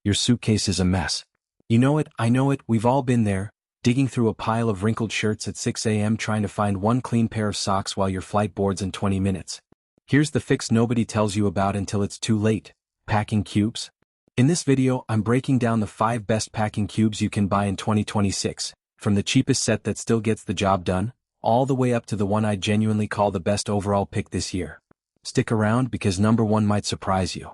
Your suitcase is a mess. You know it, I know it, we've all been there, digging through a pile of wrinkled shirts at 6 a.m. trying to find one clean pair of socks while your flight boards in 20 minutes. Here's the fix nobody tells you about until it's too late: packing cubes. In this video, I'm breaking down the 5 best packing cubes you can buy in 2026, from the cheapest set that still gets the job done, all the way up to the one I genuinely call the best overall pick this year. Stick around because number 1 might surprise you.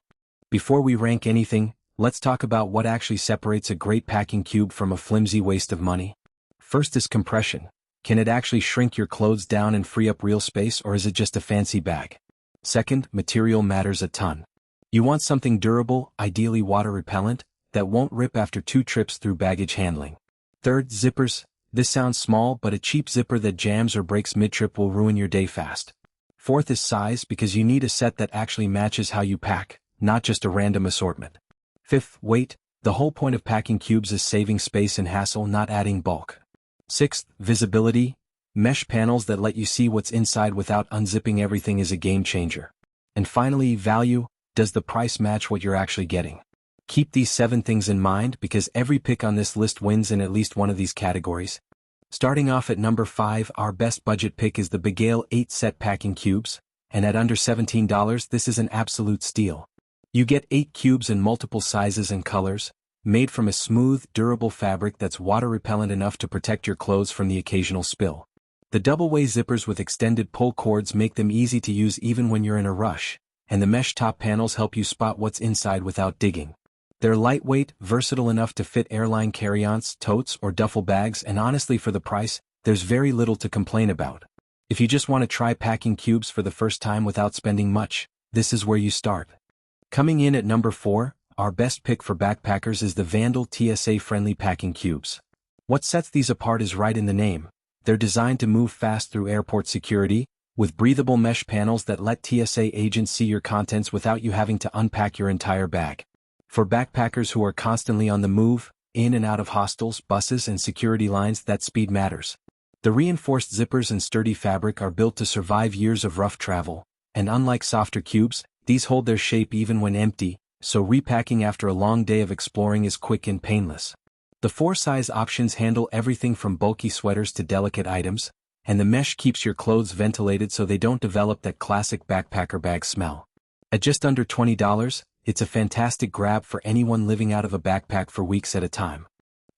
Before we rank anything, let's talk about what actually separates a great packing cube from a flimsy waste of money. First is compression. Can it actually shrink your clothes down and free up real space, or is it just a fancy bag? Second, material matters a ton. You want something durable, ideally water repellent, that won't rip after 2 trips through baggage handling. Third, zippers. This sounds small, but a cheap zipper that jams or breaks mid-trip will ruin your day fast. Fourth is size, because you need a set that actually matches how you pack, not just a random assortment. Fifth, weight. The whole point of packing cubes is saving space and hassle, not adding bulk. Sixth, visibility. Mesh panels that let you see what's inside without unzipping everything is a game changer. And finally, value. Does the price match what you're actually getting? Keep these 7 things in mind because every pick on this list wins in at least one of these categories. Starting off at number 5, our best budget pick is the Bagail 8-set packing cubes, and at under $17, this is an absolute steal. You get 8 cubes in multiple sizes and colors, made from a smooth, durable fabric that's water-repellent enough to protect your clothes from the occasional spill. The double-way zippers with extended pull cords make them easy to use even when you're in a rush, and the mesh top panels help you spot what's inside without digging. They're lightweight, versatile enough to fit airline carry-ons, totes, or duffel bags, and honestly for the price, there's very little to complain about. If you just want to try packing cubes for the first time without spending much, this is where you start. Coming in at number 4, our best pick for backpackers is the Vandal TSA-Friendly packing cubes. What sets these apart is right in the name. They're designed to move fast through airport security, with breathable mesh panels that let TSA agents see your contents without you having to unpack your entire bag. For backpackers who are constantly on the move, in and out of hostels, buses, and security lines, that speed matters. The reinforced zippers and sturdy fabric are built to survive years of rough travel, and unlike softer cubes, these hold their shape even when empty, so repacking after a long day of exploring is quick and painless. The 4 size options handle everything from bulky sweaters to delicate items, and the mesh keeps your clothes ventilated so they don't develop that classic backpacker bag smell. At just under $20, it's a fantastic grab for anyone living out of a backpack for weeks at a time.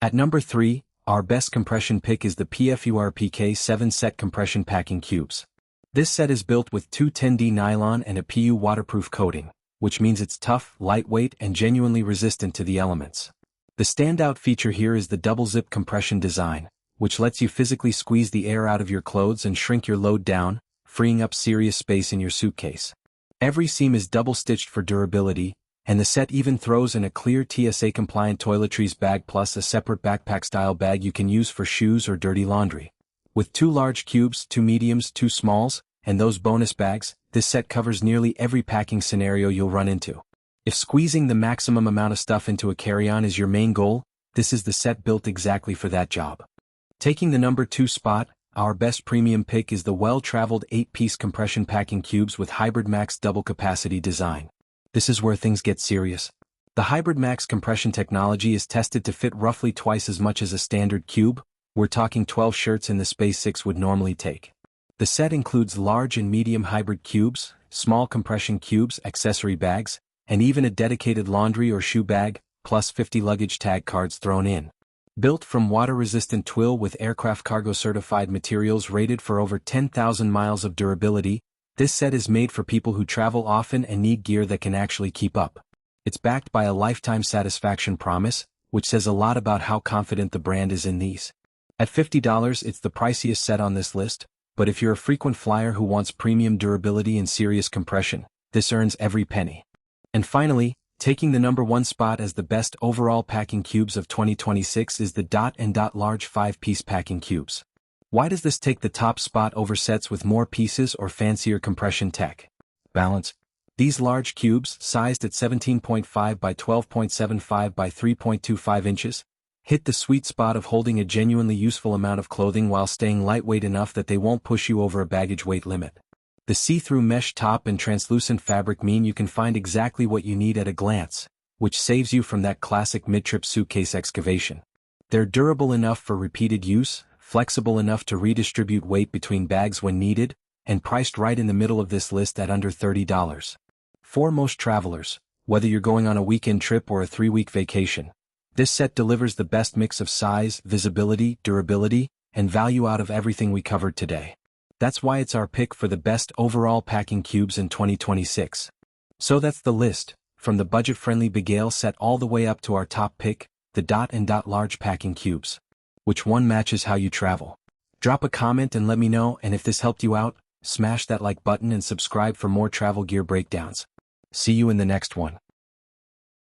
At number 3, our best compression pick is the PFURP 7-set compression packing cubes. This set is built with 210D nylon and a PU waterproof coating, which means it's tough, lightweight, and genuinely resistant to the elements. The standout feature here is the double-zip compression design, which lets you physically squeeze the air out of your clothes and shrink your load down, freeing up serious space in your suitcase. Every seam is double-stitched for durability, and the set even throws in a clear TSA-compliant toiletries bag plus a separate backpack-style bag you can use for shoes or dirty laundry. With 2 large cubes, 2 mediums, 2 smalls, and those bonus bags, this set covers nearly every packing scenario you'll run into. If squeezing the maximum amount of stuff into a carry-on is your main goal, this is the set built exactly for that job. Taking the number 2 spot, our best premium pick is the well-traveled 8-piece compression packing cubes with Hybrid Max double capacity design. This is where things get serious. The Hybrid Max compression technology is tested to fit roughly twice as much as a standard cube. We're talking 12 shirts in the space 6 would normally take. The set includes large and medium hybrid cubes, small compression cubes, accessory bags, and even a dedicated laundry or shoe bag, plus 50 luggage tag cards thrown in. Built from water-resistant twill with aircraft cargo certified materials rated for over 10,000 miles of durability, this set is made for people who travel often and need gear that can actually keep up. It's backed by a lifetime satisfaction promise, which says a lot about how confident the brand is in these. At $50, it's the priciest set on this list, but if you're a frequent flyer who wants premium durability and serious compression, this earns every penny. And finally, taking the number 1 spot as the best overall packing cubes of 2026 is the Dot & Dot large 5-piece packing cubes. Why does this take the top spot over sets with more pieces or fancier compression tech? Balance. These large cubes, sized at 17.5 by 12.75 by 3.25 inches, hit the sweet spot of holding a genuinely useful amount of clothing while staying lightweight enough that they won't push you over a baggage weight limit. The see-through mesh top and translucent fabric mean you can find exactly what you need at a glance, which saves you from that classic mid-trip suitcase excavation. They're durable enough for repeated use, flexible enough to redistribute weight between bags when needed, and priced right in the middle of this list at under $30. For most travelers, whether you're going on a weekend trip or a 3-week vacation, this set delivers the best mix of size, visibility, durability, and value out of everything we covered today. That's why it's our pick for the best overall packing cubes in 2026. So that's the list, from the budget-friendly Bagail set all the way up to our top pick, the Dot and Dot large packing cubes. Which one matches how you travel? Drop a comment and let me know, and if this helped you out, smash that like button and subscribe for more travel gear breakdowns. See you in the next one.